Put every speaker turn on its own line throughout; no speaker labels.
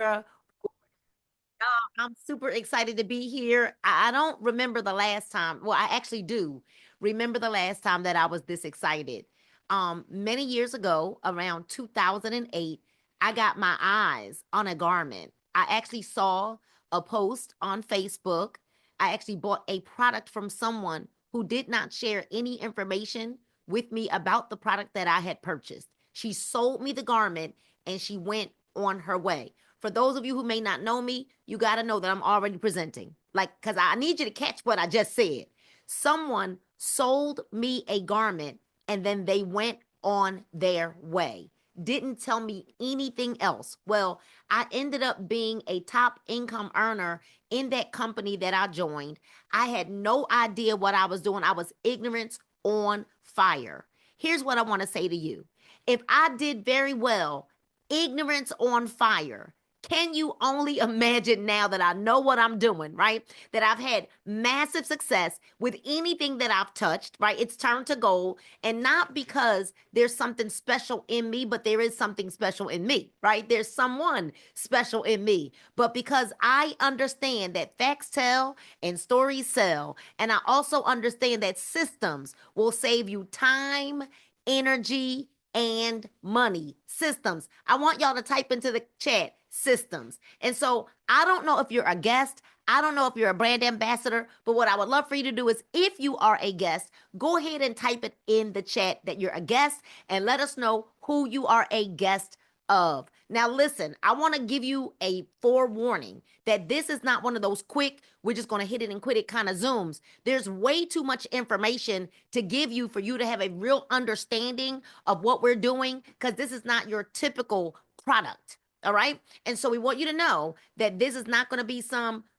Uh, I'm super excited to be here. I don't remember the last time. Well, I actually do remember the last time that I was this excited. Many years ago, around 2008, I got my eyes on a garment. I actually saw a post on Facebook. I actually bought a product from someone who did not share any information with me about the product that I had purchased. She sold me the garment and she went on her way. For those of you who may not know me, you got to know that I'm already presenting. Like, because I need you to catch what I just said. Someone sold me a garment and then they went on their way. Didn't tell me anything else. Well, I ended up being a top income earner in that company that I joined. I had no idea what I was doing. I was ignorance on fire. Here's what I want to say to you. If I did very well, ignorance on fire, can you only imagine now that I know what I'm doing, right? That I've had massive success with anything that I've touched, right? It's turned to gold. And not because there's something special in me, but there is something special in me, right? There's someone special in me. But because I understand that facts tell and stories sell, and I also understand that systems will save you time, energy, and money. Systems. I want y'all to type into the chat systems. And so I don't know if you're a guest. I don't know if you're a brand ambassador, but what I would love for you to do is if you are a guest, go ahead and type it in the chat that you're a guest and let us know who you are a guest of. Now, listen, I want to give you a forewarning that this is not one of those quick, we're just going to hit it and quit it kind of Zooms. There's way too much information to give you for you to have a real understanding of what we're doing because this is not your typical product. All right. And so we want you to know that this is not going to be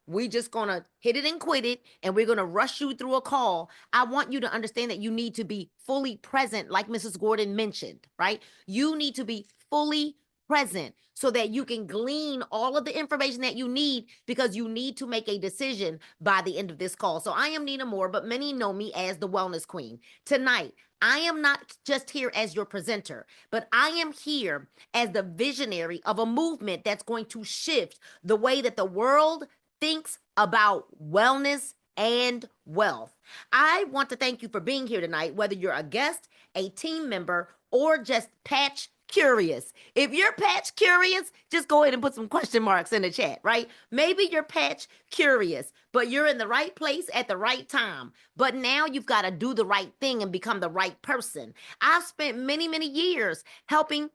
we just going to hit it and quit it and we're going to rush you through a call. I want you to understand that you need to be fully present, like Mrs. Gordon mentioned, right? You need to be fully present so that you can glean all of the information that you need because you need to make a decision by the end of this call. So I am Nina Moore, but many know me as the Wellness Queen. Tonight, I am not just here as your presenter, but I am here as the visionary of a movement that's going to shift the way that the world thinks about wellness and wealth. I want to thank you for being here tonight, whether you're a guest, a team member, or just patch curious. If you're patch curious, just go ahead and put some question marks in the chat, right? Maybe you're patch curious, but you're in the right place at the right time. But now you've got to do the right thing and become the right person. I've spent many, many years helping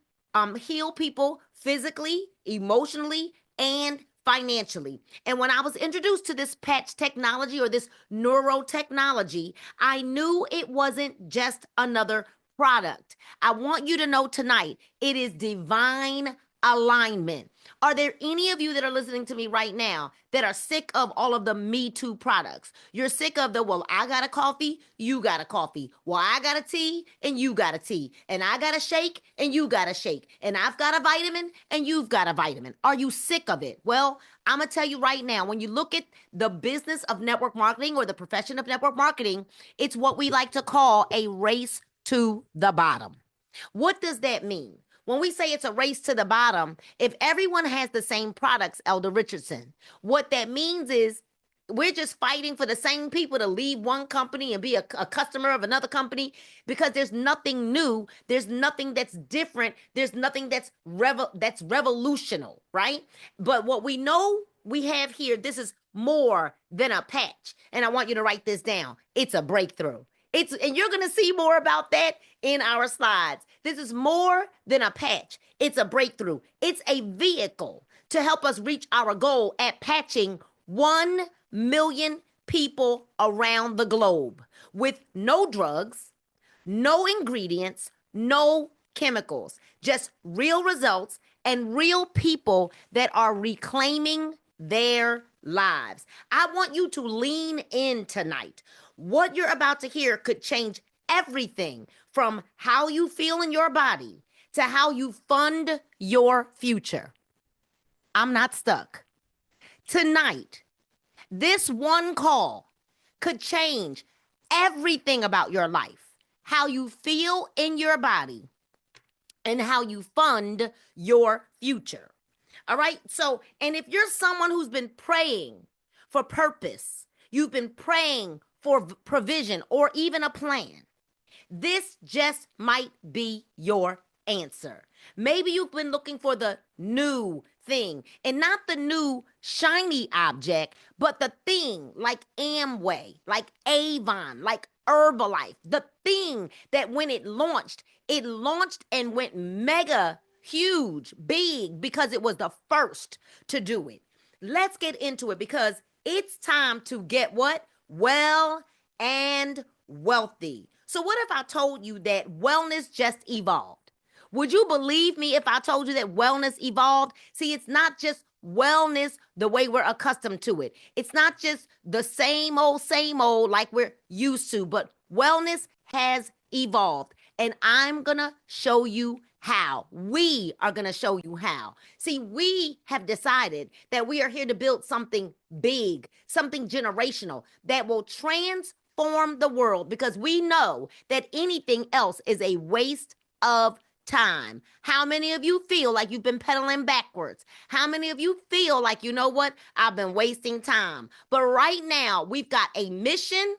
heal people physically, emotionally, and financially. And when I was introduced to this patch technology or this neurotechnology, I knew it wasn't just another product. I want you to know tonight it is divine alignment. Are there any of you that are listening to me right now that are sick of all of the Me Too products? You're sick of well, I got a coffee, you got a coffee. Well, I got a tea, and you got a tea. And I got a shake, and you got a shake. And I've got a vitamin, and you've got a vitamin. Are you sick of it? Well, I'm going to tell you right now, when you look at the business of network marketing or the profession of network marketing, it's what we like to call a race to the bottom. What does that mean? When we say it's a race to the bottom, if everyone has the same products, Elder Richardson, what that means is we're just fighting for the same people to leave one company and be a customer of another company because there's nothing new. There's nothing that's different. There's nothing that's revolutionary, right? But what we know we have here, this is more than a patch. And I want you to write this down. It's a breakthrough. And you're going to see more about that in our slides. This is more than a patch. It's a breakthrough. It's a vehicle to help us reach our goal at patching 1 million people around the globe with no drugs, no ingredients, no chemicals, just real results and real people that are reclaiming their lives. I want you to lean in tonight. What you're about to hear could change everything from how you feel in your body to how you fund your future. I'm not stuck. Tonight, this one call could change everything about your life, how you feel in your body, and how you fund your future. All right. So, and if you're someone who's been praying for purpose, you've been praying for provision or even a plan, this just might be your answer. Maybe you've been looking for the new thing and not the new shiny object, but the thing like Amway, like Avon, like Herbalife, the thing that when it launched and went mega huge, big because it was the first to do it. Let's get into it because it's time to get what? Well and wealthy. So, what if I told you that wellness just evolved? Would you believe me if I told you that wellness evolved? See, it's not just wellness the way we're accustomed to it. It's not just the same old like we're used to, but wellness has evolved. And I'm going to show you how. We are going to show you how. See, we have decided that we are here to build something big, something generational that will transform the world because we know that anything else is a waste of time. How many of you feel like you've been pedaling backwards? How many of you feel like, you know what? I've been wasting time. But right now, we've got a mission,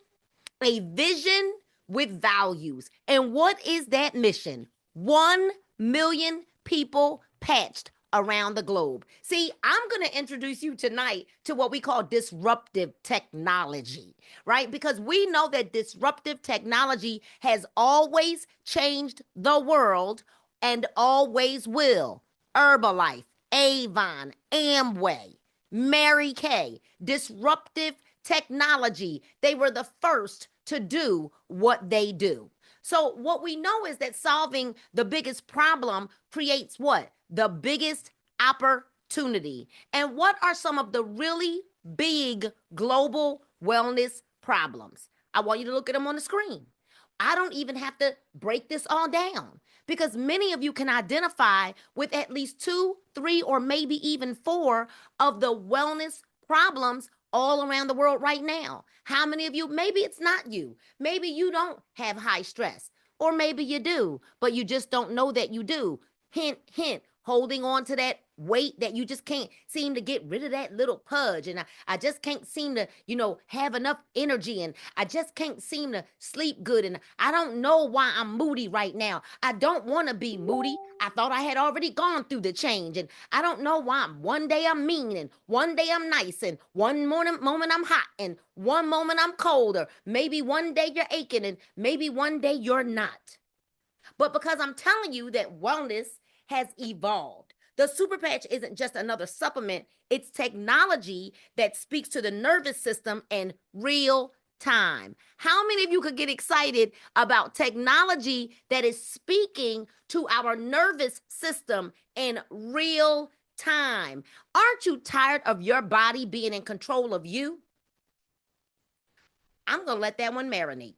a vision with values. And what is that mission? 1 million people patched around the globe. See, I'm going to introduce you tonight to what we call disruptive technology, right? Because we know that disruptive technology has always changed the world and always will. Herbalife, Avon, Amway, Mary Kay, disruptive technology. They were the first to do what they do. So what we know is that solving the biggest problem creates what? The biggest opportunity. And what are some of the really big global wellness problems? I want you to look at them on the screen. I don't even have to break this all down because many of you can identify with at least 2, 3, or maybe even 4 of the wellness problems all around the world right now. How many of you, maybe it's not you. Maybe you don't have high stress, or maybe you do, but you just don't know that you do. Hint, hint, holding on to that weight that you just can't seem to get rid of that little pudge. And I just can't seem to, have enough energy. And I just can't seem to sleep good. And I don't know why I'm moody right now. I don't want to be moody. I thought I had already gone through the change. And I don't know why one day I'm mean and one day I'm nice and one moment I'm hot and one moment I'm cold. Or maybe one day you're aching and maybe one day you're not. But because I'm telling you that wellness has evolved. The Super Patch isn't just another supplement, it's technology that speaks to the nervous system in real time. How many of you could get excited about technology that is speaking to our nervous system in real time? Aren't you tired of your body being in control of you? I'm going to let that one marinate.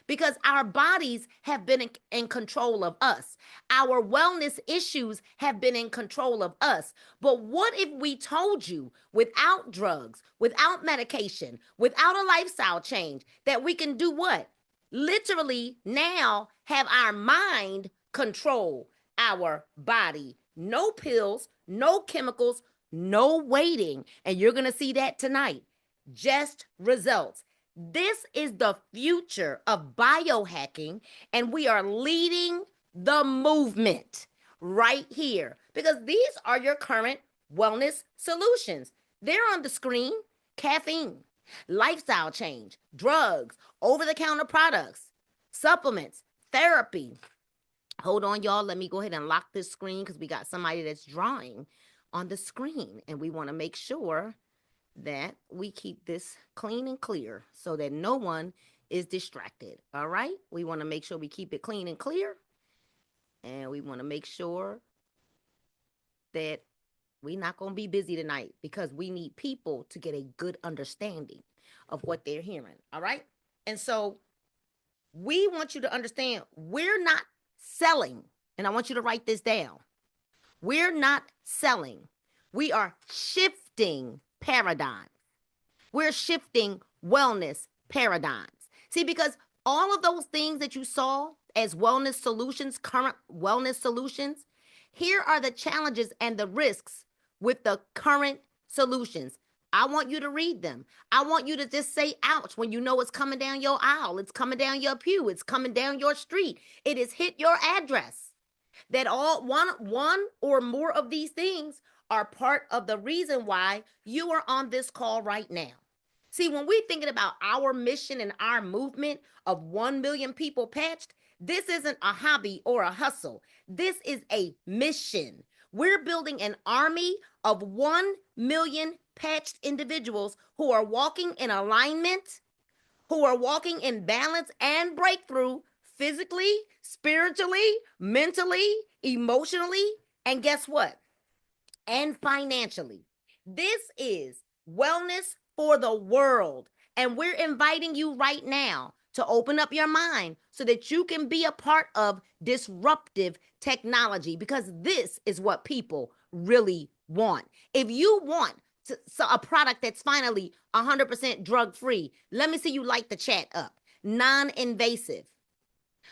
Because our bodies have been in control of us. Our wellness issues have been in control of us. But what if we told you without drugs, without medication, without a lifestyle change, that we can do what? Literally now have our mind control our body. No pills, no chemicals, no waiting. And you're going to see that tonight. Just results. This is the future of biohacking, and we are leading the movement right here because these are your current wellness solutions. They're on the screen: caffeine, lifestyle change, drugs, over-the-counter products, supplements, therapy. Hold on, y'all. Let me go ahead and lock this screen because we got somebody that's drawing on the screen, and we want to make sure that we keep this clean and clear so that no one is distracted. All right. We want to make sure we keep it clean and clear. And we want to make sure that we're not going to be busy tonight because we need people to get a good understanding of what they're hearing. All right. And so we want you to understand we're not selling. And I want you to write this down. We're not selling. We are shifting paradigm. We're shifting wellness paradigms. See, because all of those things that you saw as wellness solutions, current wellness solutions, here are the challenges and the risks with the current solutions. I want you to read them. I want you to just say ouch when you know it's coming down your aisle, it's coming down your pew, it's coming down your street, it has hit your address. That all one or more of these things are part of the reason why you are on this call right now. See, when we're thinking about our mission and our movement of 1 million people patched, this isn't a hobby or a hustle. This is a mission. We're building an army of 1 million patched individuals who are walking in alignment, who are walking in balance and breakthrough physically, spiritually, mentally, emotionally, and guess what? And financially. This is wellness for the world. And we're inviting you right now to open up your mind so that you can be a part of disruptive technology, because this is what people really want. If you want a product that's finally 100% drug free, let me see you light the chat up. Non-invasive,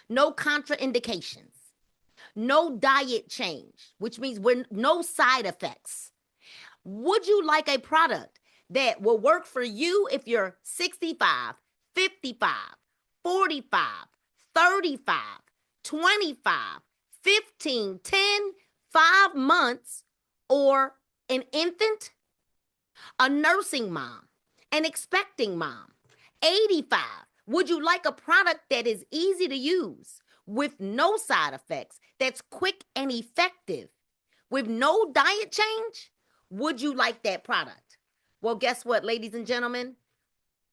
no contraindications, no diet change, which means no side effects. Would you like a product that will work for you if you're 65, 55, 45, 35, 25, 15, 10, 5 months, or an infant, a nursing mom, an expecting mom, 85? Would you like a product that is easy to use with no side effects, that's quick and effective, with no diet change? Would you like that product? Well, guess what, ladies and gentlemen?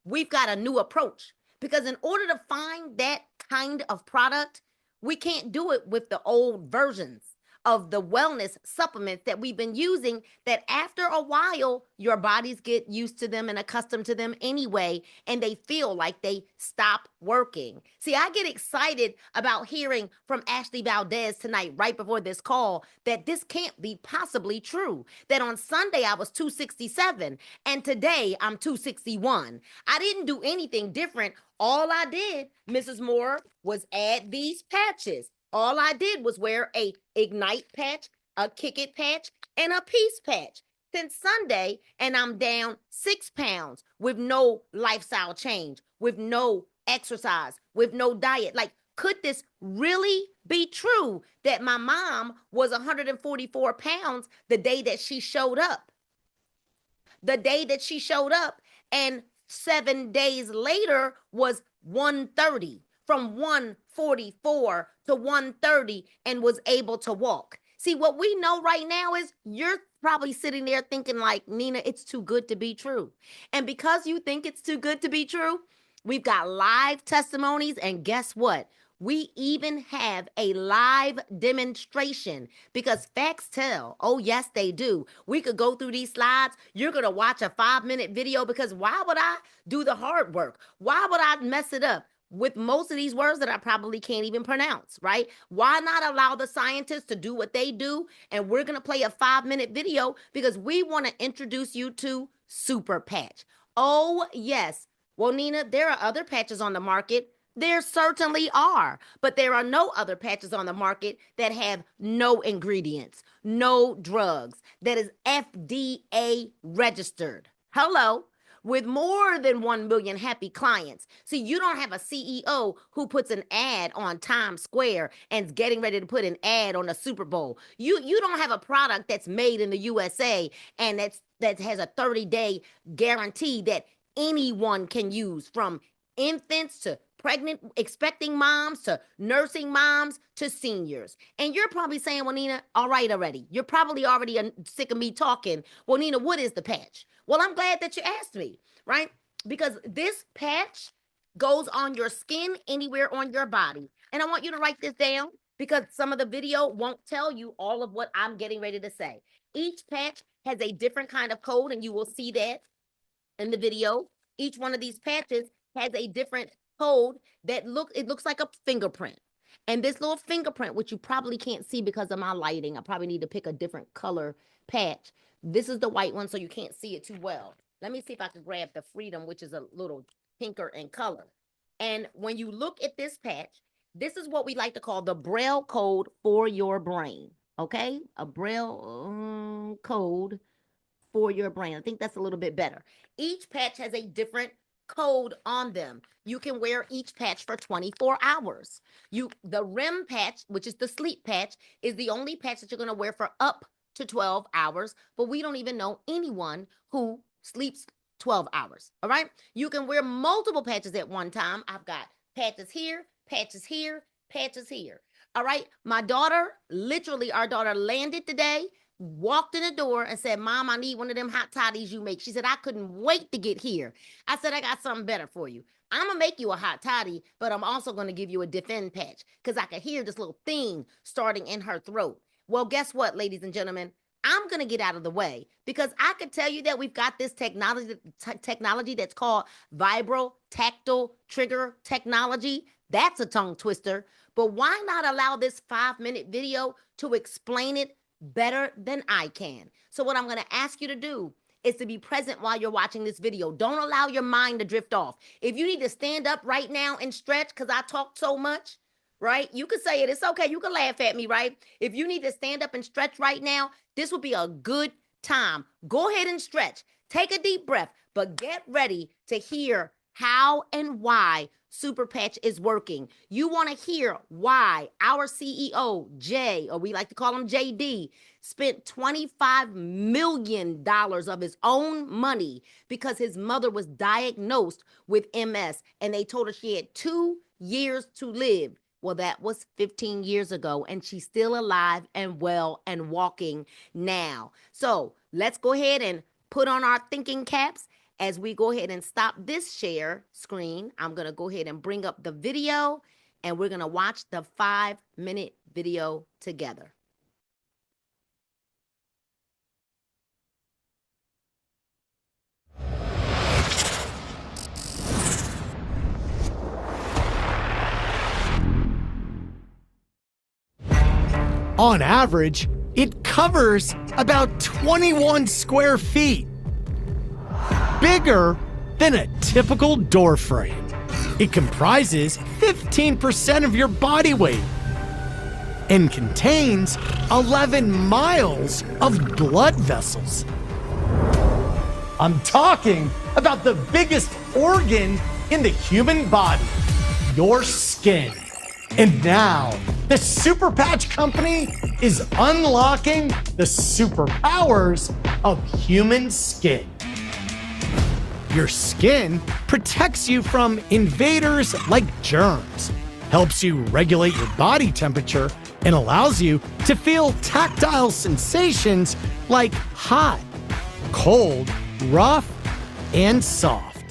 We've got a new approach, because in order to find that kind of product, we can't do it with the old versions of the wellness supplements that we've been using, that after a while, your bodies get used to them and accustomed to them anyway, and they feel like they stop working. See, I get excited about hearing from Ashley Valdez tonight, right before this call, that this can't be possibly true. That on Sunday, I was 267, and today I'm 261. I didn't do anything different. All I did, Mrs. Moore, was add these patches. All I did was wear a Ignite patch, a Kick It patch, and a Peace patch since Sunday, and I'm down 6 pounds with no lifestyle change, with no exercise, with no diet. Like, could this really be true that my mom was 144 pounds the day that she showed up? The day that she showed up, and 7 days later was 130, from 144 to 130, and was able to walk. See, what we know right now is you're probably sitting there thinking like, Nina, it's too good to be true. And because you think it's too good to be true, we've got live testimonies, and guess what? We even have a live demonstration, because facts tell. Oh, yes, they do. We could go through these slides. You're going to watch a 5-minute video, because why would I do the hard work? Why would I mess it up with most of these words that I probably can't even pronounce, right? Why not allow the scientists to do what they do? And we're going to play a 5-minute video, because we want to introduce you to Super Patch. Oh, yes. Well, Nina, there are other patches on the market. There certainly are, but there are no other patches on the market that have no ingredients, no drugs, that is FDA registered. Hello. With more than 1 million happy clients. See, you don't have a CEO who puts an ad on Times Square and is getting ready to put an ad on the Super Bowl. You don't have a product that's made in the USA and that has a 30-day guarantee that anyone can use, from infants to pregnant, expecting moms to nursing moms to seniors. And you're probably saying, well, Nina, all right already. You're probably already sick of me talking. Well, Nina, what is the patch? Well, I'm glad that you asked me, right? Because this patch goes on your skin, anywhere on your body. And I want you to write this down, because some of the video won't tell you all of what I'm getting ready to say. Each patch has a different kind of code, and you will see that in the video. Each one of these patches has a different code that looks like a fingerprint. And this little fingerprint, which you probably can't see because of my lighting, I probably need to pick a different color patch. This is the white one, so you can't see it too well. Let me see if I can grab the Freedom, which is a little pinker in color. And when you look at this patch, this is what we like to call the Braille code for your brain. okay? A Braille code for your brain. I think that's a little bit better. Each patch has a different code on them. You can wear each patch for 24 hours. The REM patch, which is the sleep patch, is the only patch that you're going to wear for up to 12 hours, but we don't even know anyone who sleeps 12 hours. All right? You can wear multiple patches at one time. I've got patches here, patches here, patches here. All right? My daughter, literally our daughter landed today, walked in the door and said, Mom, I need one of them hot toddies you make. She said, I couldn't wait to get here. I said, I got something better for you. I'm going to make you a hot toddy, but I'm also going to give you a defend patch because I could hear this little thing starting in her throat. Well, guess what, ladies and gentlemen? I'm going to get out of the way because I could tell you that we've got this technology that's called vibro-tactile trigger technology. That's a tongue twister. But why not allow this 5-minute video to explain it better than I can? So what I'm going to ask you to do is to be present while you're watching this video. Don't allow your mind to drift off. If you need to stand up right now and stretch because I talked so much, right? You can say it. It's okay. You can laugh at me, right? If you need to stand up and stretch right now, this would be a good time. Go ahead and stretch. Take a deep breath, but get ready to hear how and why Super Patch is working. You want to hear why our CEO, Jay, or we like to call him JD, spent $25 million of his own money because his mother was diagnosed with MS and they told her she had 2 years to live. Well, that was 15 years ago, and she's still alive and well and walking now. So let's go ahead and put on our thinking caps as we go ahead and stop this share screen. I'm going to go ahead and bring up the video, and we're going to watch the 5-minute video together.
On average, it covers about 21 square feet. Bigger than a typical door frame. It comprises 15% of your body weight and contains 11 miles of blood vessels. I'm talking about the biggest organ in the human body, your skin. And now, the Super Patch Company is unlocking the superpowers of human skin. Your skin protects you from invaders like germs, helps you regulate your body temperature, and allows you to feel tactile sensations like hot, cold, rough, and soft.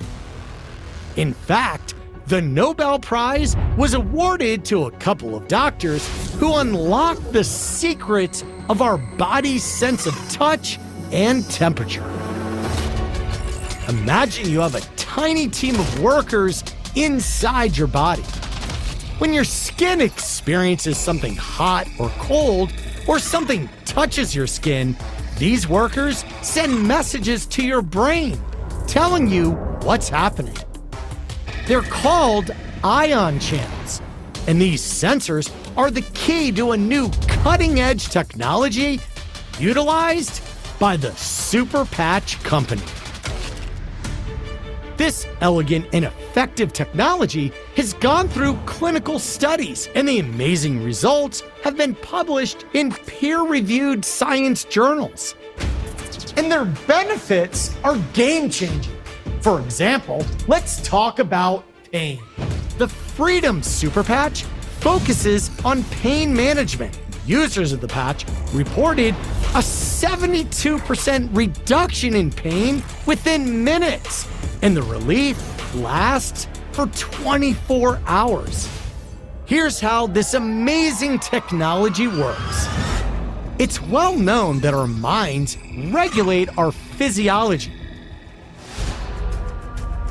In fact, the Nobel Prize was awarded to a couple of doctors who unlocked the secrets of our body's sense of touch and temperature. Imagine you have a tiny team of workers inside your body. When your skin experiences something hot or cold, or something touches your skin, these workers send messages to your brain telling you what's happening. They're called ion channels, and these sensors are the key to a new cutting-edge technology utilized by the Super Patch Company. This elegant and effective technology has gone through clinical studies, and the amazing results have been published in peer-reviewed science journals. And their benefits are game-changing. For example, let's talk about pain. The Freedom Super Patch focuses on pain management. Users of the patch reported a 72% reduction in pain within minutes, and the relief lasts for 24 hours. Here's how this amazing technology works. It's well known that our minds regulate our physiology.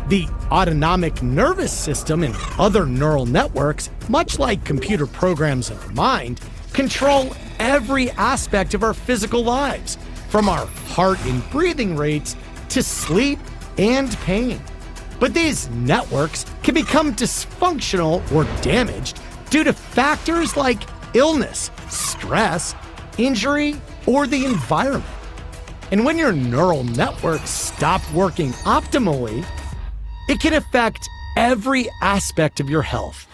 The autonomic nervous system and other neural networks, much like computer programs in our mind, control every aspect of our physical lives, from our heart and breathing rates to sleep and pain. But these networks can become dysfunctional or damaged due to factors like illness, stress, injury, or the environment. And when your neural networks stop working optimally, it can affect every aspect of your health.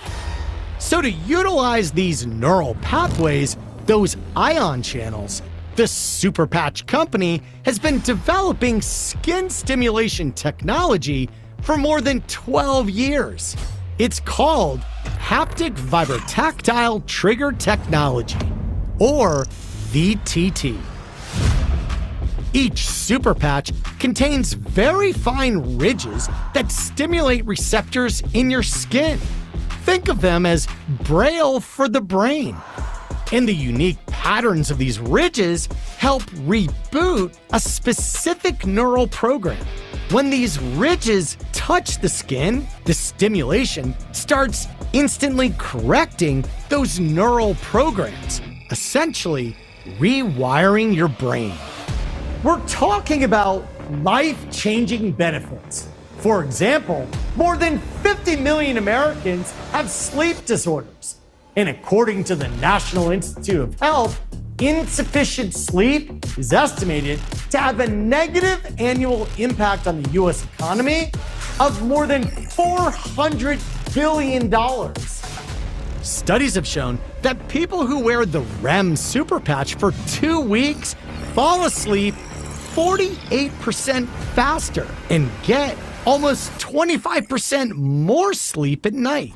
So to utilize these neural pathways, those ion channels, the Super Patch Company has been developing skin stimulation technology for more than 12 years. It's called Haptic Vibrotactile Trigger Technology, or VTT. Each super patch contains very fine ridges that stimulate receptors in your skin. Think of them as braille for the brain. And the unique patterns of these ridges help reboot a specific neural program. When these ridges touch the skin, the stimulation starts instantly correcting those neural programs, essentially rewiring your brain. We're talking about life-changing benefits. For example, more than 50 million Americans have sleep disorders. And according to the National Institute of Health, insufficient sleep is estimated to have a negative annual impact on the US economy of more than $400 billion. Studies have shown that people who wear the REM super patch for 2 weeks fall asleep 48% faster and get almost 25% more sleep at night.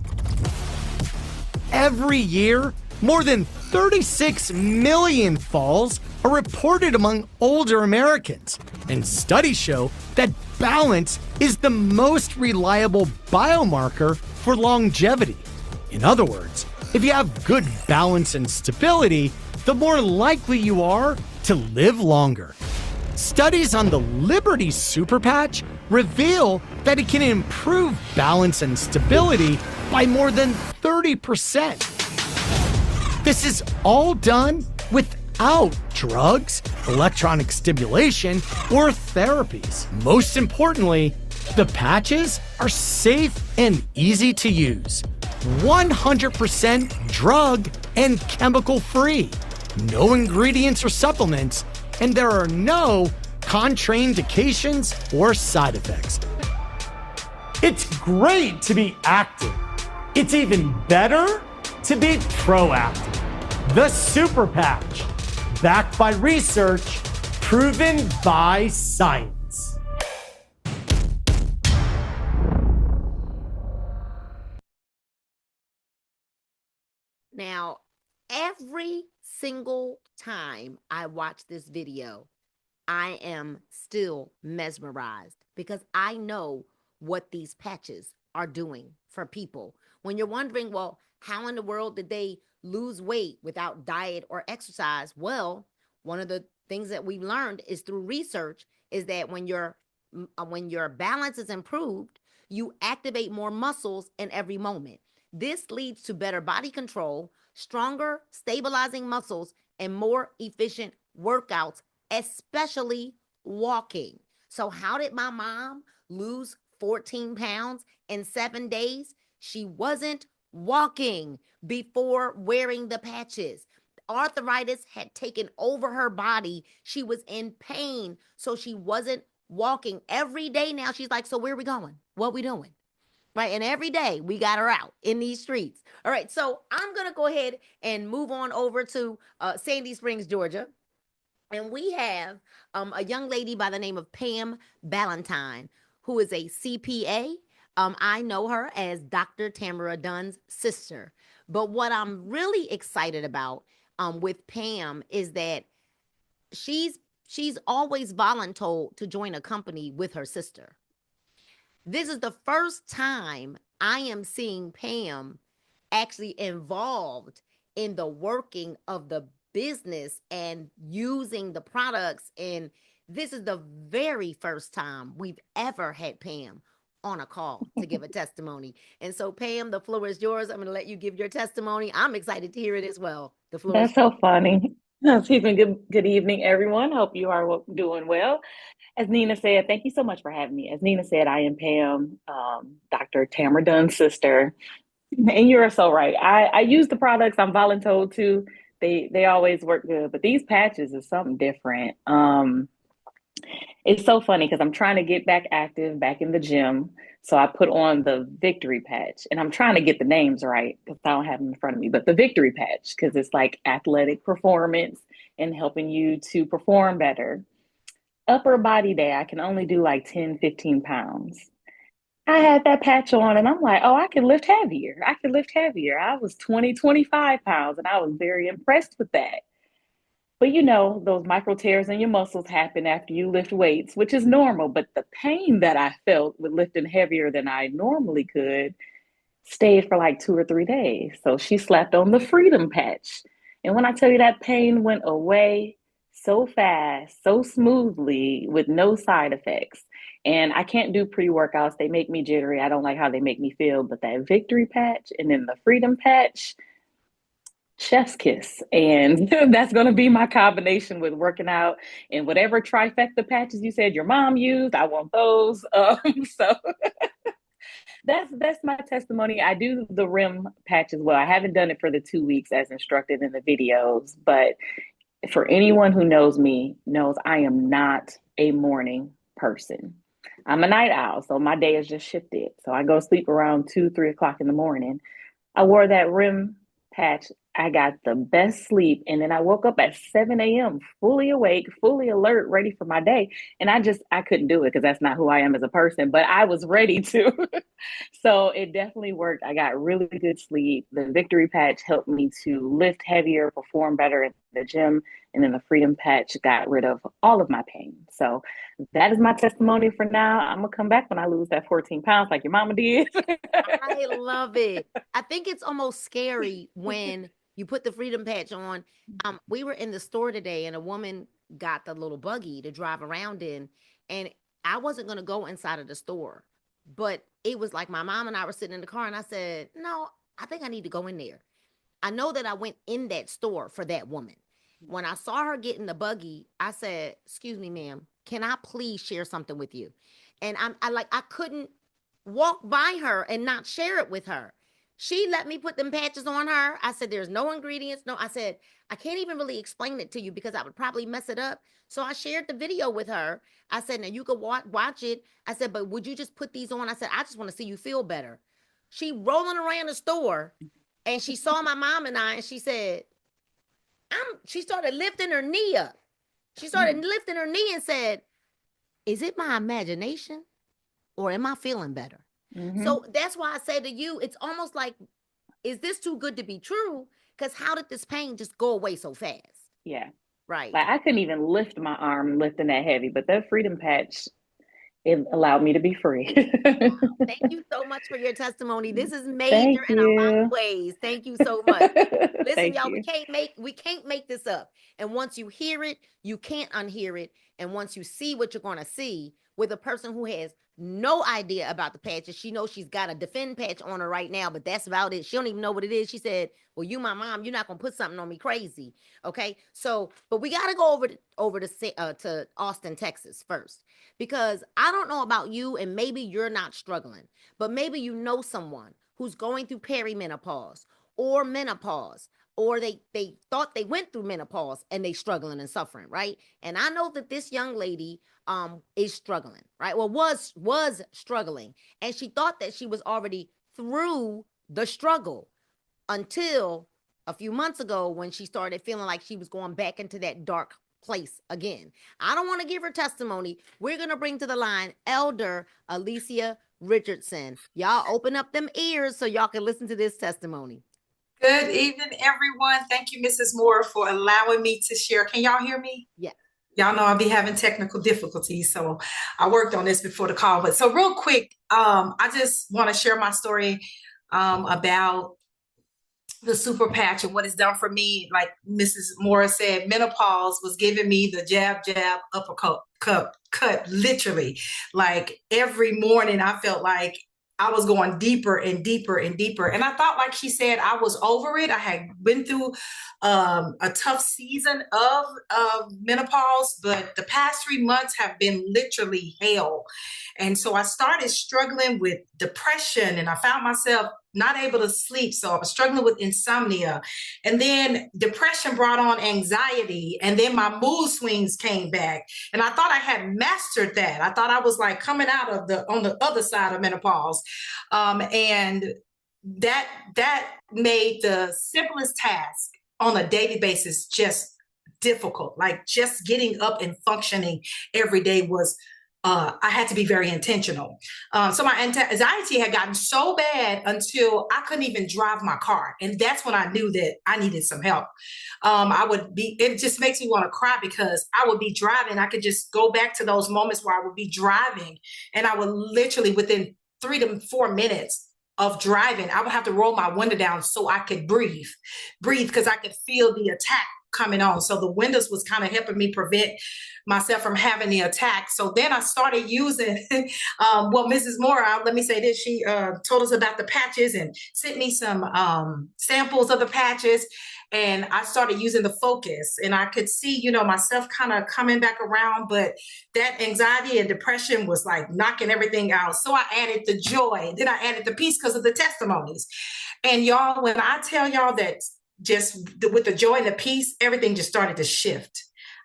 Every year, more than 36 million falls are reported among older Americans, and studies show that balance is the most reliable biomarker for longevity. In other words, if you have good balance and stability, the more likely you are to live longer. Studies on the Liberty Super Patch reveal that it can improve balance and stability by more than 30%. This is all done without drugs, electronic stimulation, or therapies. Most importantly, the patches are safe and easy to use. 100% drug and chemical free. No ingredients or supplements, and there are no contraindications or side effects. It's great to be active. It's even better to be proactive. The Super Patch, backed by research, proven by science.
Now, every single time I watch this video, I am still mesmerized because I know what these patches are doing for people. When you're wondering, well, how in the world did they lose weight without diet or exercise? Well, one of the things that we've learned is through research is that when your balance is improved, you activate more muscles in every moment. This leads to better body control, stronger stabilizing muscles, and more efficient workouts, especially walking. So how did my mom lose 14 pounds in 7 days? She wasn't walking before wearing the patches. Arthritis had taken over her body. She was in pain, so she wasn't walking. Every day now, she's like, so where are we going? What we doing? Right. And every day we got her out in these streets. All right. So I'm going to go ahead and move on over to Sandy Springs, Georgia. And we have a young lady by the name of Pam Ballantyne, who is a CPA. I know her as Dr. Tamara Dunn's sister. But what I'm really excited about with Pam is that she's always voluntold to join a company with her sister. This is the first time I am seeing Pam actually involved in the working of the business and using the products. And this is the very first time we've ever had Pam on a call to give a testimony. And so, Pam, the floor is yours. I'm going to let you give your testimony. I'm excited to hear it as well. The floor
That's
is
so funny. Excuse me. Good evening, everyone. Hope you are doing well. As Nina said, thank you so much for having me. As Nina said, I am Pam, Dr. Tamara Dunn's sister. And you're so right. I use the products. I'm voluntold to They always work good, but these patches is something different. It's so funny because I'm trying to get back active, back in the gym. So I put on the Victory Patch, and I'm trying to get the names right because I don't have them in front of me. But the Victory Patch, because it's like athletic performance and helping you to perform better. Upper body day, I can only do like 10, 15 pounds. I had that patch on and I'm like, oh, I can lift heavier. I can lift heavier. I was 20, 25 pounds and I was very impressed with that. But you know, those micro tears in your muscles happen after you lift weights, which is normal. But the pain that I felt with lifting heavier than I normally could stayed for like 2 or 3 days. So she slapped on the Freedom Patch. And when I tell you that pain went away so fast, so smoothly, with no side effects. And I can't do pre workouts. They make me jittery. I don't like how they make me feel. But that Victory Patch and then the Freedom Patch, chef's kiss. And that's going to be my combination with working out and whatever trifecta patches you said your mom used. I want those. So that's my testimony. I do the rim patch as well. I haven't done it for the 2 weeks as instructed in the videos, but for anyone who knows me, knows I am not a morning person. I'm a night owl, so my day is just shifted. So I go to sleep around 2, 3 o'clock in the morning. I wore that rim patch. I got the best sleep. And then I woke up at 7 a.m., fully awake, fully alert, ready for my day. And I couldn't do it because that's not who I am as a person, but I was ready to. So it definitely worked. I got really good sleep. The Victory Patch helped me to lift heavier, perform better in the gym. And then the Freedom Patch got rid of all of my pain. So that is my testimony for now. I'm going to come back when I lose that 14 pounds like your mama did.
I love it. I think it's almost scary when you put the Freedom Patch on. We were in the store today and a woman got the little buggy to drive around in, and I wasn't going to go inside of the store, but it was like my mom and I were sitting in the car and I said, no, I think I need to go in there. I know that I went in that store for that woman. When I saw her get in the buggy, I said, excuse me, ma'am, can I please share something with you? And I couldn't walk by her and not share it with her. She let me put them patches on her. I said, there's no ingredients. No, I said, I can't even really explain it to you because I would probably mess it up. So I shared the video with her. I said, now you can watch it. I said, but would you just put these on? I said, I just want to see you feel better. She rolling around the store and she saw my mom and I, and she said, she started lifting her knee up. She started lifting her knee and said, is it my imagination or am I feeling better? Mm-hmm. So that's why I say to you, it's almost like, is this too good to be true? Because how did this pain just go away so fast?
Yeah.
Right.
Like I couldn't even lift my arm lifting that heavy, but that Freedom Patch, it allowed me to be free.
Thank you so much for your testimony. This is major in a lot of ways. Thank you so much. Listen, y'all, we can't make this up. And once you hear it, you can't unhear it. And once you see what you're going to see with a person who has no idea about the patches, she knows she's got a Defend patch on her right now, but that's about it. She don't even know what it is. She said, well, you my mom, you're not going to put something on me crazy. Okay. So, but we got to go over to Austin, Texas first, because I don't know about you and maybe you're not struggling, but maybe you know someone who's going through perimenopause or menopause, or they thought they went through menopause and they struggling and suffering, right? And I know that this young lady is struggling, right? Well, was struggling, and she thought that she was already through the struggle until a few months ago when she started feeling like she was going back into that dark place again. I don't want to give her testimony. We're going to bring to the line Elder Alicia Richardson. Y'all open up them ears so y'all can listen to this testimony.
Good evening, everyone. Thank you, Mrs. Moore, for allowing me to share. Can y'all hear me?
Yeah.
Y'all know I'll be having technical difficulties, so I worked on this before the call. But so real quick, I just want to share my story about the super patch and what it's done for me. Like Mrs. Moore said, menopause was giving me the jab, uppercut, cut, literally. Like every morning I felt like I was going deeper and deeper and deeper. And I thought, like she said, I was over it. I had been through a tough season of menopause, but the past 3 months have been literally hell. And so I started struggling with depression, and I found myself not able to sleep. So I was struggling with insomnia. And then depression brought on anxiety. And then my mood swings came back. And I thought I had mastered that. I thought I was like coming out of on the other side of menopause. And that made the simplest task on a daily basis just difficult. Like just getting up and functioning every day was I had to be very intentional. So my anxiety had gotten so bad until I couldn't even drive my car. And that's when I knew that I needed some help. It just makes me want to cry because I would be driving. I could just go back to those moments where I would be driving and I would literally within 3 to 4 minutes of driving, I would have to roll my window down so I could breathe because I could feel the attack coming on. So the windows was kind of helping me prevent myself from having the attack. So then I started using, Mrs. Moore, let me say this, she told us about the patches and sent me some samples of the patches. And I started using the Focus and I could see, myself kind of coming back around, but that anxiety and depression was like knocking everything out. So I added the joy, then I added the peace because of the testimonies. And y'all, when I tell y'all that just with the joy and the peace, everything just started to shift.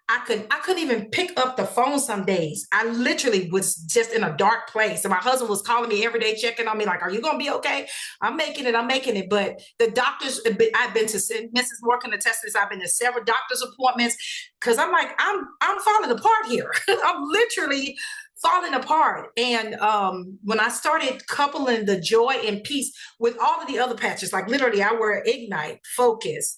I couldn't even pick up the phone some days. I literally was just in a dark place. And my husband was calling me every day, checking on me, like, are you going to be okay? I'm making it. But the doctors, I've been to, Mrs. Moore can attest to this, I've been to several doctor's appointments because I'm like, I'm falling apart here. I'm literally falling apart. And when I started coupling the joy and peace with all of the other patches, like literally I wear Ignite, Focus,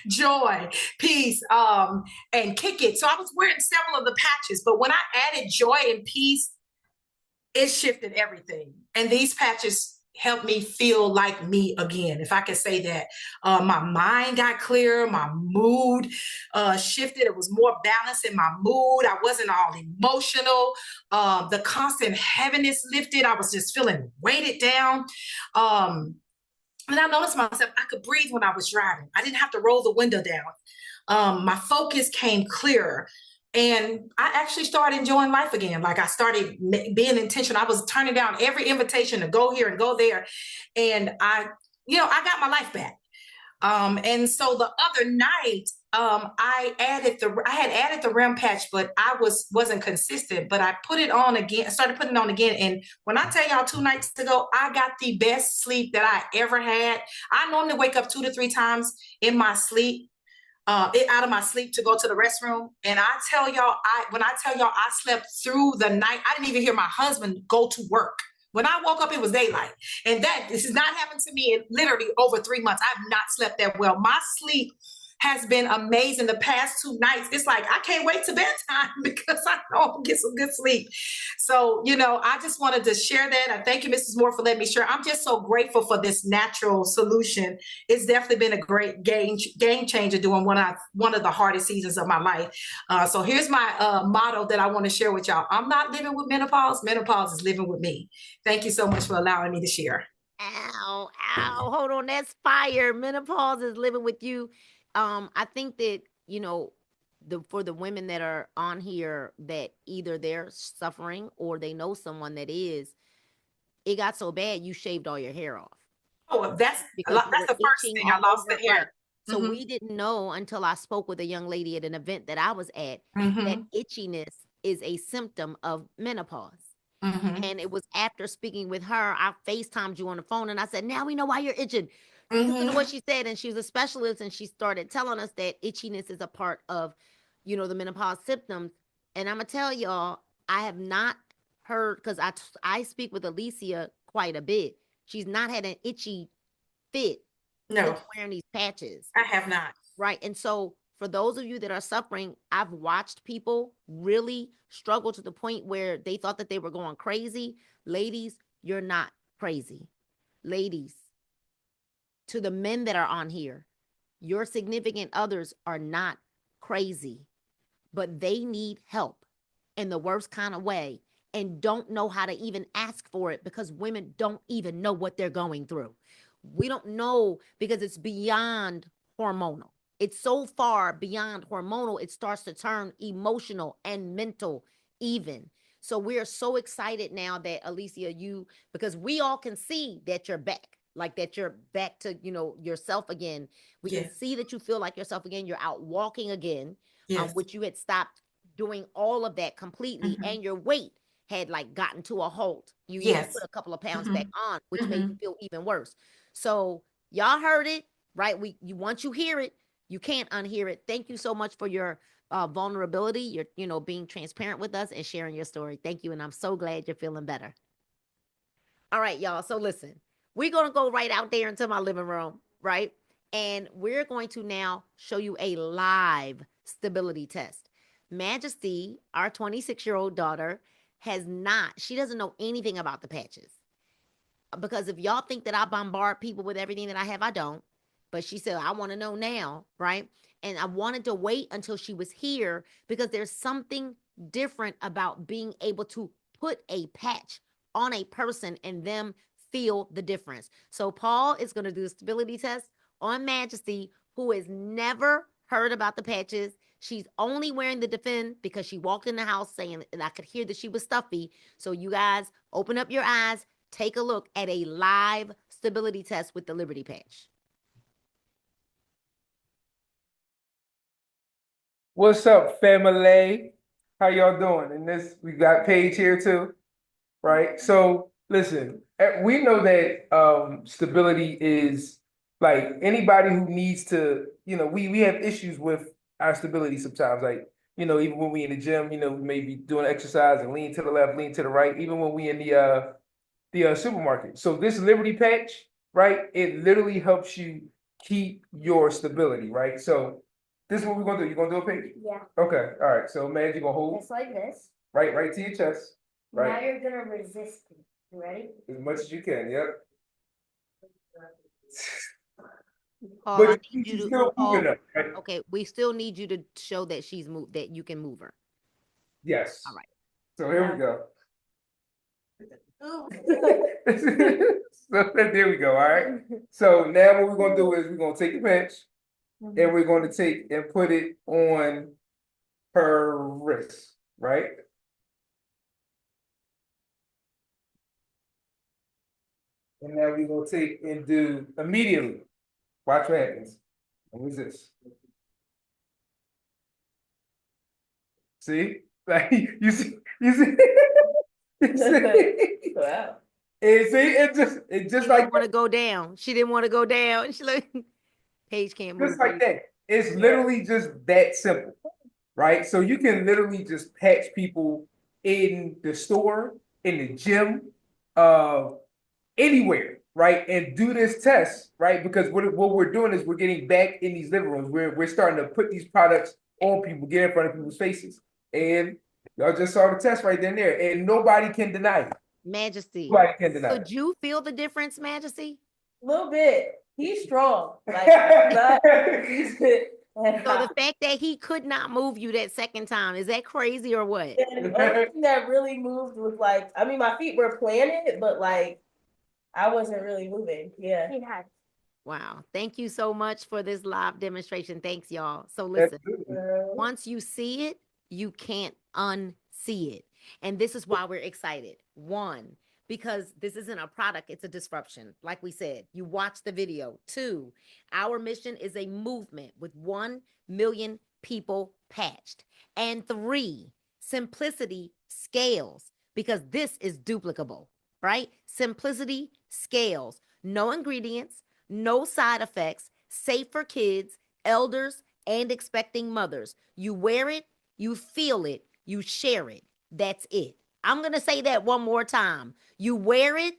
Joy, Peace, and Kick It. So I was wearing several of the patches, but when I added joy and peace, it shifted everything. And these patches helped me feel like me again, if I could say that. My mind got clearer, my mood shifted. It was more balanced in my mood. I wasn't all emotional. The constant heaviness lifted. I was just feeling weighted down. And I noticed myself, I could breathe when I was driving. I didn't have to roll the window down. My focus came clearer. And I actually started enjoying life again. Like I started being intentional. I was turning down every invitation to go here and go there. And I got my life back. And so the other night, I had added the REM patch, but I wasn't consistent, but I put it on again, I started putting it on again. And when I tell y'all 2 nights ago, I got the best sleep that I ever had. I normally wake up 2 to 3 times in my sleep. Out of my sleep to go to the restroom. And when I tell y'all I slept through the night, I didn't even hear my husband go to work. When I woke up, it was daylight. And this has not happened to me in literally over 3 months. I've not slept that well. My sleep has been amazing the past 2 nights. It's like, I can't wait to bedtime because I know I'll get some good sleep. So, I just wanted to share that. I thank you, Mrs. Moore, for letting me share. I'm just so grateful for this natural solution. It's definitely been a great game changer during one of the hardest seasons of my life. So here's my motto that I want to share with y'all. I'm not living with menopause. Menopause is living with me. Thank you so much for allowing me to share.
Ow, hold on. That's fire. Menopause is living with you. I think that, for the women that are on here that either they're suffering or they know someone that is, it got so bad you shaved all your hair off.
Oh, that's the first thing. I lost the hair. Right.
So we didn't know until I spoke with a young lady at an event that I was at that itchiness is a symptom of menopause. And it was after speaking with her, I FaceTimed you on the phone and I said, now we know why you're itching. Listen to what she said, and she was a specialist, and she started telling us that itchiness is a part of, the menopause symptoms. And I'm gonna tell y'all, I have not heard, because I speak with Alicia quite a bit. She's not had an itchy fit.
No,
wearing these patches.
I have not.
Right, and so for those of you that are suffering, I've watched people really struggle to the point where they thought that they were going crazy. Ladies, you're not crazy. Ladies, to the men that are on here, your significant others are not crazy, but they need help in the worst kind of way and don't know how to even ask for it because women don't even know what they're going through. We don't know because it's beyond hormonal. It's so far beyond hormonal, it starts to turn emotional and mental even. So we're so excited now that Alicia, because we all can see that you're back. like that you're back to, yourself again. We can
Yes.
see that you feel like yourself again. You're out walking again,
Yes.
which you had stopped doing all of that completely,
Mhm.
and your weight had like gotten to a halt. You even
Yes.
put a couple of pounds
Mhm.
back on, which made you
Mhm.
feel even worse. So y'all heard it, right? Once you hear it, you can't unhear it. Thank you so much for your vulnerability, your being transparent with us and sharing your story. Thank you, and I'm so glad you're feeling better. All right, y'all. So listen, we're going to go right out there into my living room, right? And we're going to now show you a live stability test. Majesty, our 26-year-old daughter, she doesn't know anything about the patches. Because if y'all think that I bombard people with everything that I have, I don't. But she said, I want to know now, right? And I wanted to wait until she was here because there's something different about being able to put a patch on a person and them feel the difference. So Paul is going to do a stability test on Majesty, who has never heard about the patches. She's only wearing the Defend because she walked in the house saying, and I could hear that she was stuffy. So you guys open up your eyes, take a look at a live stability test with the Liberty Patch.
What's up, family? How y'all doing? And this, we got Paige here too, right? So listen, we know that stability is like anybody who needs to, we have issues with our stability sometimes. Like, even when we in the gym, we may be doing exercise and lean to the left, lean to the right, even when we in the supermarket. So this Liberty Patch, right? It literally helps you keep your stability, right? So this is what we're gonna do. You're gonna do a page?
Yeah,
Okay, all right. So man, you're gonna hold
just like this.
right to your chest,
Now
right?
you're gonna resist it. You ready?
As much as you can, yep.
Paul, I
But
need
she's
you to,
still moving up, right?
okay, we still need you to show that that you can move her.
Yes.
All right.
So here we go.
Ooh.
So there we go, all right? So now what we're gonna do is we're gonna take the patch and we're gonna take and put it on her wrist, right? And now we're gonna take and do immediately. Watch what happens. And resist. See? Like you see, you see, you see?
Wow.
And see, it
She
just like
didn't want to go down. She didn't want to go down. She like Paige can't move.
just like that. It's literally just that simple, right? So you can literally just patch people in the store, in the gym, anywhere, right? And do this test, right? Because what we're doing is we're getting back in these living rooms. We're starting to put these products on people, get in front of people's faces. And y'all just saw the test right then and there. And nobody can deny it.
Majesty.
Nobody can deny
Could
it.
you feel the difference, Majesty?
A little bit. He's strong. Like, he's
So the fact that he could not move you that second time, is that crazy or what?
the only thing that really moved was like, I mean, my feet were planted, but like, I wasn't really moving. Yeah.
Wow. Thank you so much for this live demonstration. Thanks, y'all. So listen, once you see it, you can't unsee it. And this is why we're excited. One, because this isn't a product, it's a disruption. Like we said, you watch the video. Two, our mission is a movement with 1 million people patched. And three, simplicity scales because this is duplicable, right? Simplicity scales. No ingredients, no side effects, safe for kids, elders, and expecting mothers. You wear it, you feel it, you share it. That's it. I'm going to say that one more time. You wear it,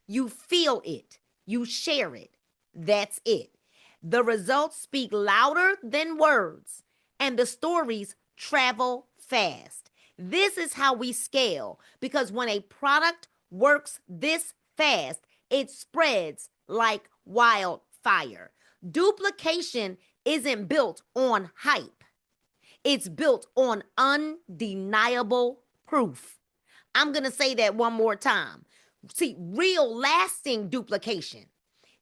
you feel it, you share it. That's it. The results speak louder than words, and the stories travel fast. This is how we scale because when a product works this fast, it spreads like wildfire. Duplication isn't built on hype. It's built on undeniable proof. I'm going to say that one more time. See, real lasting duplication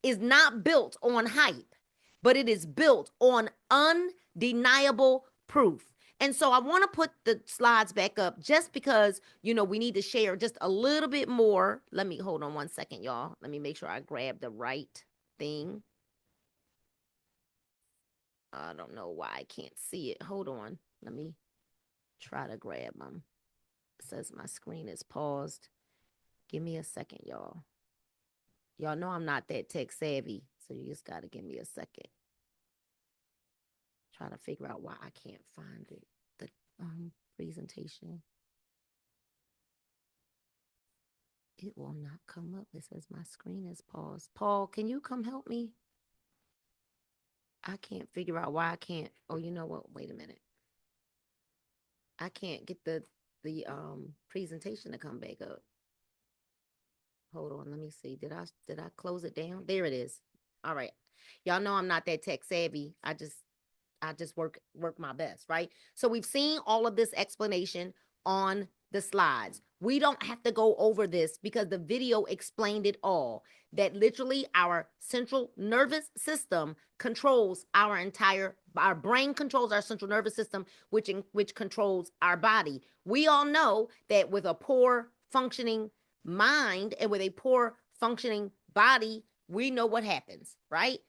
is not built on hype, but it is built on undeniable proof. And so I want to put the slides back up just because, we need to share just a little bit more. Let me hold on one second, y'all. Let me make sure I grab the right thing. I don't know why I can't see it. Hold on. Let me try to grab them. It says my screen is paused. Give me a second, y'all. Y'all know I'm not that tech savvy, so you just got to give me a second. Trying to figure out why I can't find it. The presentation. It will not come up. It says my screen is paused. Paul, can you come help me? I can't figure out why I can't. Oh, you know what? Wait a minute. I can't get the presentation to come back up. Hold on, let me see. Did I close it down? There it is. All right. Y'all know I'm not that tech savvy. I just work my best, right? So we've seen all of this explanation on the slides. We don't have to go over this because the video explained it all. That literally our central nervous system controls our brain controls our central nervous system, which controls our body. We all know that with a poor functioning mind and with a poor functioning body, we know what happens, right?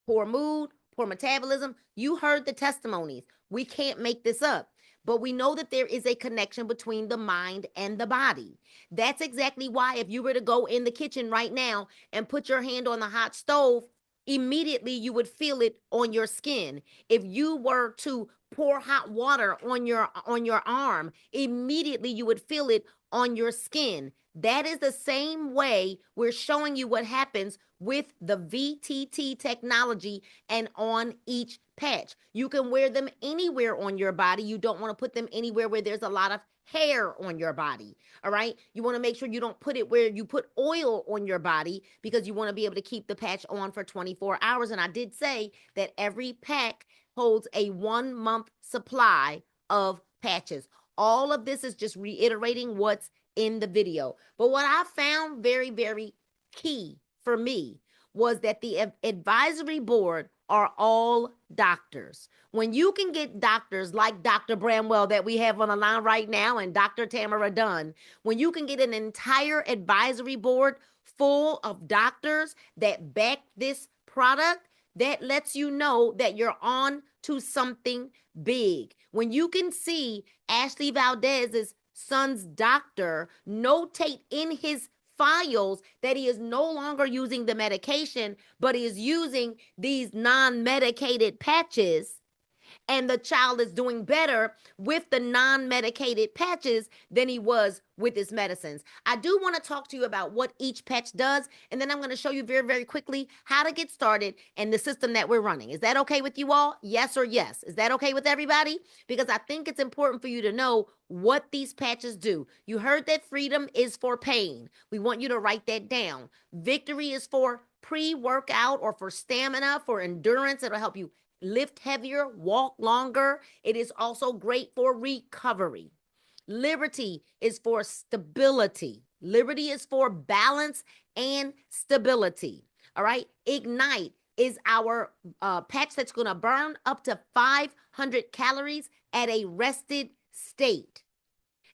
Poor mood, poor metabolism. You heard the testimonies. We can't make this up. But we know that there is a connection between the mind and the body. That's exactly why if you were to go in the kitchen right now and put your hand on the hot stove, immediately you would feel it on your skin. If you were to pour hot water on your arm, immediately you would feel it on your skin. That is the same way we're showing you what happens with the VTT technology and on each patch. You can wear them anywhere on your body. You don't want to put them anywhere where there's a lot of hair on your body. All right. You want to make sure you don't put it where you put oil on your body because you want to be able to keep the patch on for 24 hours. And I did say that every pack holds a 1-month supply of patches. All of this is just reiterating what's in the video. But what I found very, very key for me was that the advisory board are all doctors. When you can get doctors like Dr. Bramwell that we have on the line right now and Dr. Tamara Dunn, when you can get an entire advisory board full of doctors that back this product, that lets you know that you're on to something big. When you can see Ashley Valdez's son's doctor notate in his files that he is no longer using the medication, but he is using these non-medicated patches, and the child is doing better with the non-medicated patches than he was with his medicines. I do want to talk to you about what each patch does, and then I'm going to show you very, very quickly how to get started and the system that we're running. Is that okay with you all? Yes or yes? Is that okay with everybody? Because I think it's important for you to know what these patches do. You heard that freedom is for pain. We want you to write that down. Victory is for pre-workout or for stamina, for endurance. It'll help you lift heavier, walk longer. It is also great for recovery. Liberty is for stability. Liberty is for balance and stability. All right. Ignite is our patch that's going to burn up to 500 calories at a rested state.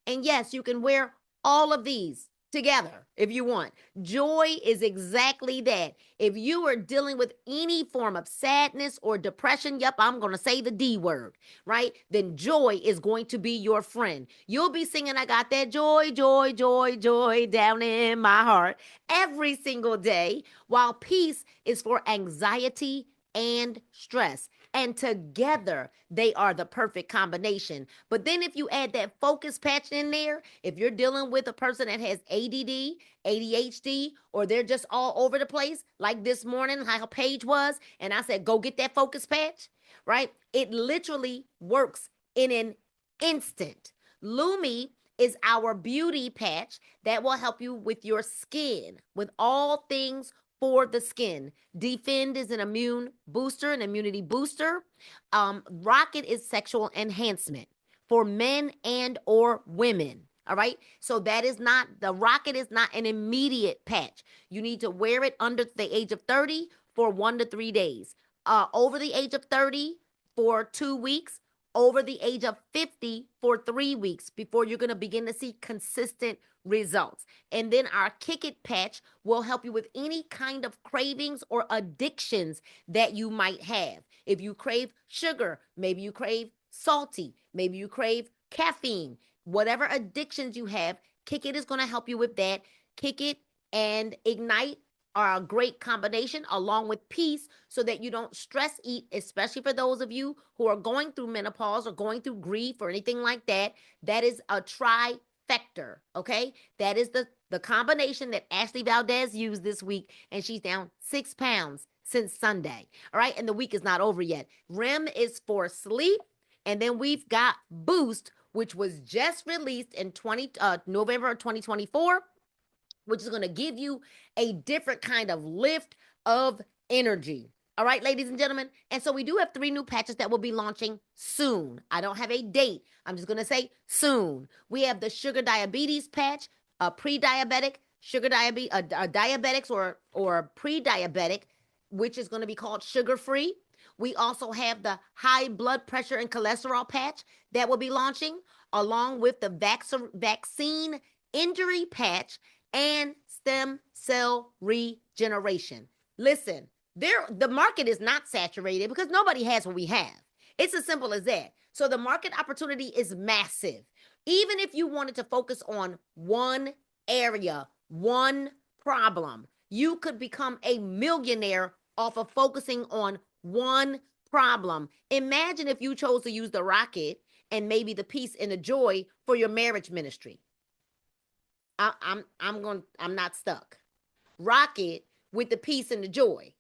And yes, you can wear all of these together if you want. Joy is exactly that. If you are dealing with any form of sadness or depression, yep, I'm going to say the D word, right? Then joy is going to be your friend. You'll be singing, I got that joy, joy, joy, joy down in my heart every single day, while peace is for anxiety and stress. And together, they are the perfect combination. But then if you add that focus patch in there, if you're dealing with a person that has ADD, ADHD, or they're just all over the place, like this morning, how Paige was, and I said, go get that focus patch, right? It literally works in an instant. Lumi is our beauty patch that will help you with your skin, with all things for the skin. Defend is an immune booster, an immunity booster. Rocket is sexual enhancement for men and or women. All right. So the Rocket is not an immediate patch. You need to wear it under the age of 30 for 1 to 3 days. Over the age of 30 for 2 weeks. over the age of 50 for 3 weeks before you're going to begin to see consistent results. And then our Kick It patch will help you with any kind of cravings or addictions that you might have. If you crave sugar, maybe you crave salty, maybe you crave caffeine, whatever addictions you have, Kick It is going to help you with that. Kick It and Ignite are a great combination along with Peace so that you don't stress eat, especially for those of you who are going through menopause or going through grief or anything like that. That is a trifecta, okay? That is the combination that Ashley Valdez used this week, and she's down 6 pounds since Sunday, all right? And the week is not over yet. REM is for sleep, and then we've got Boost, which was just released in November of 2024, which is going to give you a different kind of lift of energy. All right, ladies and gentlemen. And so we do have 3 new patches that will be launching soon. I don't have a date. I'm just going to say soon. We have the sugar diabetes patch, a pre-diabetic, diabetics or pre-diabetic, which is going to be called sugar-free. We also have the high blood pressure and cholesterol patch that will be launching, along with the vaccine injury patch and stem cell regeneration. Listen, the market is not saturated because nobody has what we have. It's as simple as that. So the market opportunity is massive. Even if you wanted to focus on one area, one problem, you could become a millionaire off of focusing on one problem. Imagine if you chose to use the Rocket and maybe the Peace and the Joy for your marriage ministry. I'm not stuck. Rocket with the Peace and the Joy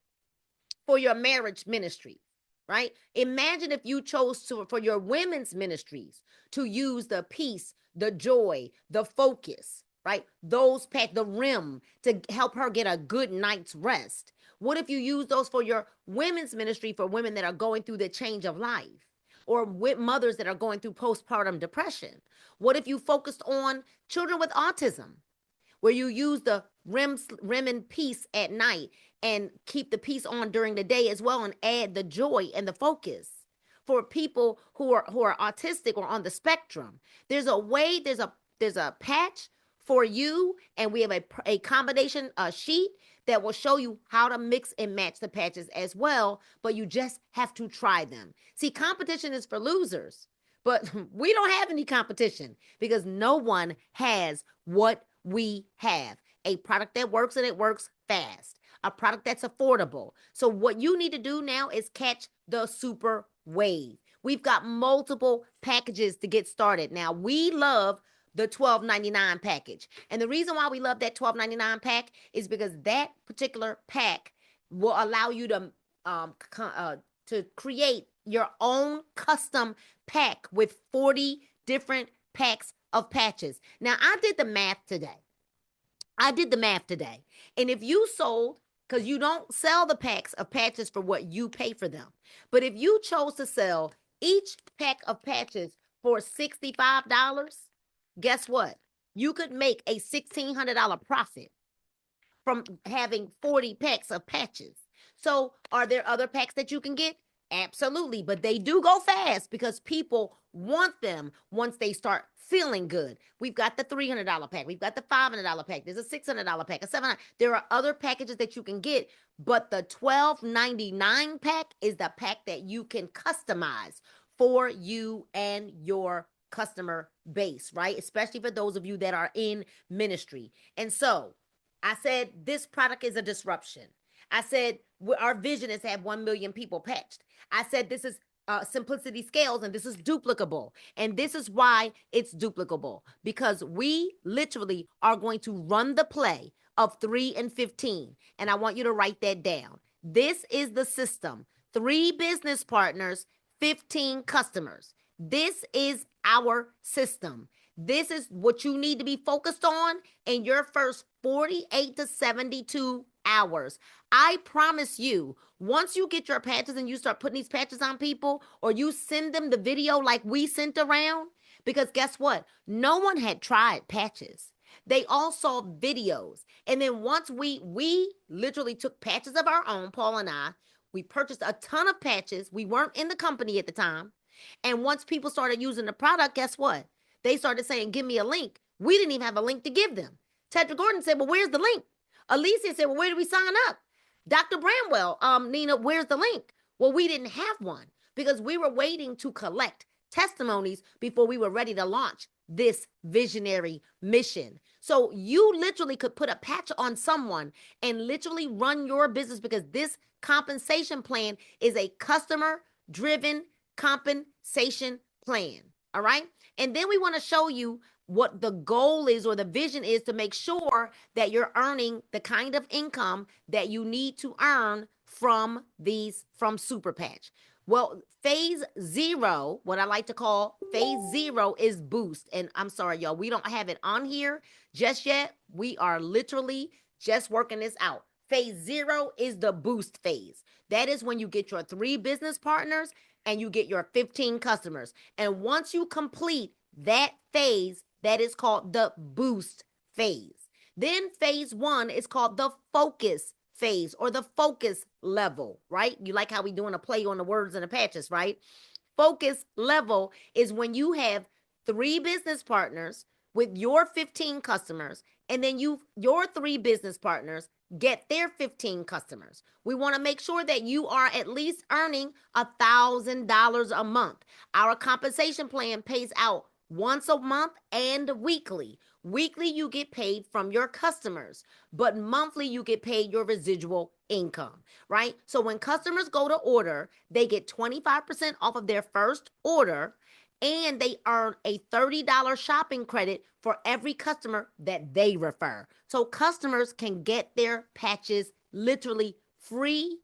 for your marriage ministry, right? Imagine if you chose to, for your women's ministries, to use the Peace, the Joy, the Focus, right? Those the REM to help her get a good night's rest. What if you use those for your women's ministry for women that are going through the change of life, or with mothers that are going through postpartum depression? What if you focused on children with autism, where you use the REM and Peace at night and keep the Peace on during the day as well, and add the Joy and the Focus for people who are autistic or on the spectrum? There's a patch for you, and we have a combination sheet that will show you how to mix and match the patches as well, but you just have to try them. See, competition is for losers, but we don't have any competition because no one has what we have. A product that works, and it works fast. A product that's affordable. So what you need to do now is catch the super wave. We've got multiple packages to get started. Now, we love the $12.99 package. And the reason why we love that $12.99 pack is because that particular pack will allow you to create your own custom pack with 40 different packs of patches. Now, I did the math today. And if you sold, because you don't sell the packs of patches for what you pay for them, but if you chose to sell each pack of patches for $65, guess what? You could make a $1,600 profit from having 40 packs of patches. So are there other packs that you can get? Absolutely, but they do go fast because people want them once they start feeling good. We've got the $300 pack. We've got the $500 pack. There's a $600 pack, a $700. There are other packages that you can get, but the $12.99 pack is the pack that you can customize for you and your customer base, right? Especially for those of you that are in ministry. And so I said this product is a disruption. I said our vision is to have 1 million people patched. I said this is Simplicity Scales, and this is duplicable. And this is why it's duplicable, because we literally are going to run the play of 3 and 15. And I want you to write that down. This is the system. 3 business partners, 15 customers. This is our system. This is what you need to be focused on in your first 48 to 72 hours. I promise you, once you get your patches and you start putting these patches on people, or you send them the video like we sent around, because guess what? No one had tried patches. They all saw videos. And then once we literally took patches of our own, Paul and I, we purchased a ton of patches. We weren't in the company at the time. And once people started using the product, guess what? They started saying, give me a link. We didn't even have a link to give them. Tetra Gordon said, well, where's the link? Alicia said, well, where do we sign up? Dr. Bramwell, Nina, where's the link? Well, we didn't have one because we were waiting to collect testimonies before we were ready to launch this visionary mission. So you literally could put a patch on someone and literally run your business, because this compensation plan is a customer driven compensation plan. All right. And then we want to show you what the goal is, or the vision is, to make sure that you're earning the kind of income that you need to earn from Super Patch. Well, phase 0, what I like to call phase 0, is boost. And I'm sorry, y'all, we don't have it on here just yet. We are literally just working this out. Phase 0 is the boost phase. That is when you get your 3 business partners and you get your 15 customers. And once you complete that phase, that is called the boost phase. Then phase 1 is called the focus phase, or the focus level, right? You like how we doing a play on the words and the patches, right? Focus level is when you have 3 business partners with your 15 customers, and then your 3 business partners get their 15 customers. We want to make sure that you are at least earning $1,000 a month. Our compensation plan pays out once a month and weekly. Weekly, you get paid from your customers, but monthly, you get paid your residual income, right? So when customers go to order, they get 25% off of their first order, and they earn a $30 shopping credit for every customer that they refer. So customers can get their patches literally free,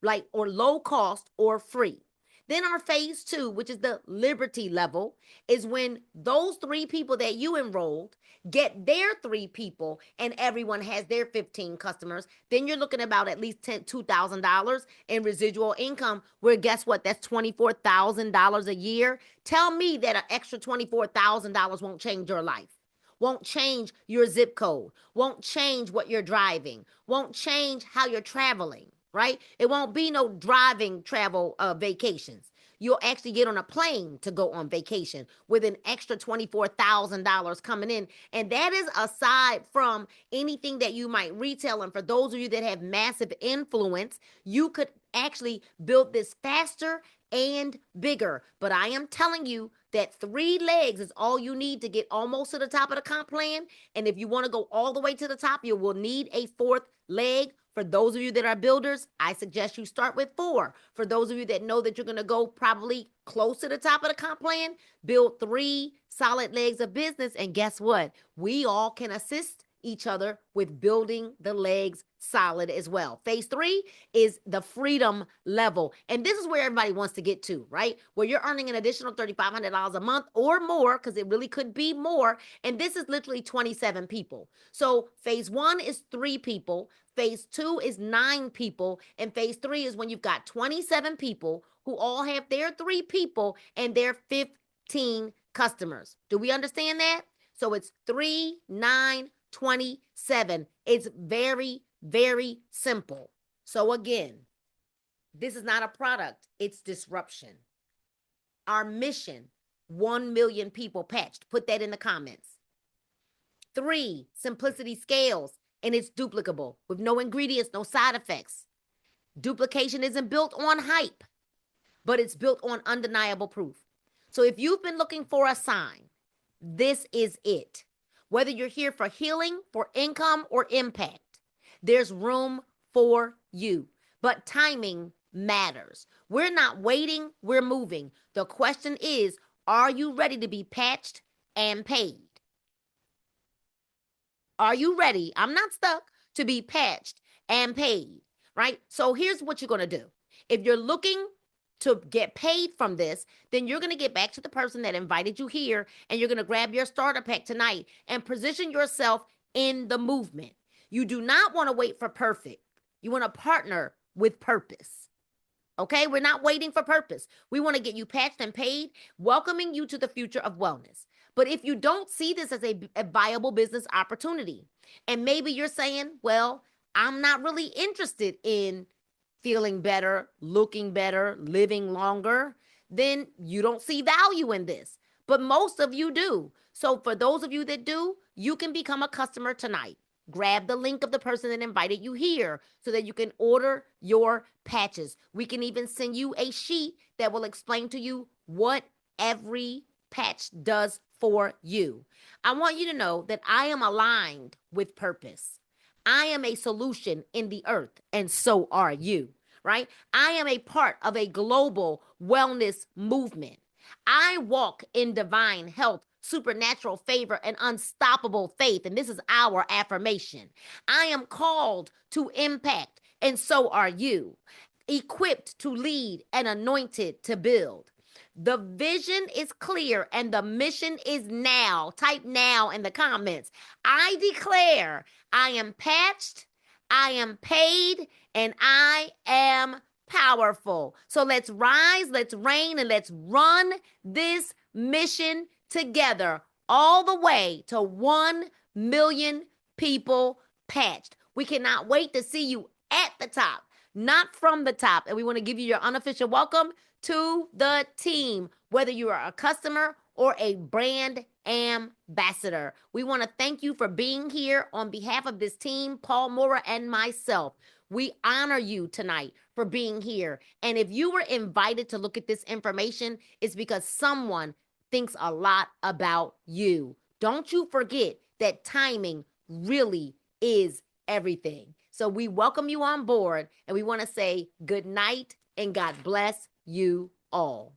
like, or low cost or free. Then our phase 2, which is the Liberty level, is when those 3 people that you enrolled get their 3 people and everyone has their 15 customers. Then you're looking about at least $2,000 in residual income, where guess what? That's $24,000 a year. Tell me that an extra $24,000 won't change your life. Won't change your zip code. Won't change what you're driving. Won't change how you're traveling. Right? It won't be no driving travel vacations. You'll actually get on a plane to go on vacation with an extra $24,000 coming in. And that is aside from anything that you might retail. And for those of you that have massive influence, you could actually build this faster and bigger. But I am telling you that 3 legs is all you need to get almost to the top of the comp plan. And if you want to go all the way to the top, you will need a 4th leg. For those of you that are builders, I suggest you start with 4. For those of you that know that you're going to go probably close to the top of the comp plan, build 3 solid legs of business. And guess what? We all can assist each other with building the legs solid as well. Phase 3 is the freedom level. And this is where everybody wants to get to, right? Where you're earning an additional $3,500 a month or more, because it really could be more. And this is literally 27 people. So phase 1 is 3 people. Phase 2 is 9 people. And phase 3 is when you've got 27 people who all have their 3 people and their 15 customers. Do we understand that? So it's 3, 9, 27. It's very, very simple. So again, this is not a product. It's disruption. Our mission, 1 million people patched. Put that in the comments. 3, simplicity scales. And it's duplicable with no ingredients, no side effects. Duplication isn't built on hype, but it's built on undeniable proof. So if you've been looking for a sign, this is it. Whether you're here for healing, for income, or impact, there's room for you. But timing matters. We're not waiting, we're moving. The question is, are you ready to be patched and paid? Are you ready? I'm not stuck to be patched and paid, right? So here's what you're going to do. If you're looking to get paid from this, then you're going to get back to the person that invited you here, and you're going to grab your starter pack tonight and position yourself in the movement. You do not want to wait for perfect. You want to partner with purpose. Okay? We're not waiting for purpose. We want to get you patched and paid, welcoming you to the future of wellness. But if you don't see this as a viable business opportunity, and maybe you're saying, well, I'm not really interested in feeling better, looking better, living longer, then you don't see value in this. But most of you do. So for those of you that do, you can become a customer tonight. Grab the link of the person that invited you here so that you can order your patches. We can even send you a sheet that will explain to you what every patch does for you. I want you to know that I am aligned with purpose. I am a solution in the earth, and so are you, right? I am a part of a global wellness movement. I walk in divine health, supernatural favor, and unstoppable faith. And this is our affirmation. I am called to impact, and so are you. Equipped to lead and anointed to build. The vision is clear and the mission is now. Type now in the comments. I declare I am patched, I am paid, and I am powerful. So let's rise, let's reign, and let's run this mission together all the way to 1 million people patched. We cannot wait to see you at the top, not from the top. And we want to give you your unofficial welcome to the team, whether you are a customer or a brand ambassador. We want to thank you for being here on behalf of this team, Paul Mora and myself. We honor you tonight for being here. And if you were invited to look at this information, it's because someone thinks a lot about you. Don't you forget that timing really is everything. So we welcome you on board, and we want to say good night and God bless you all.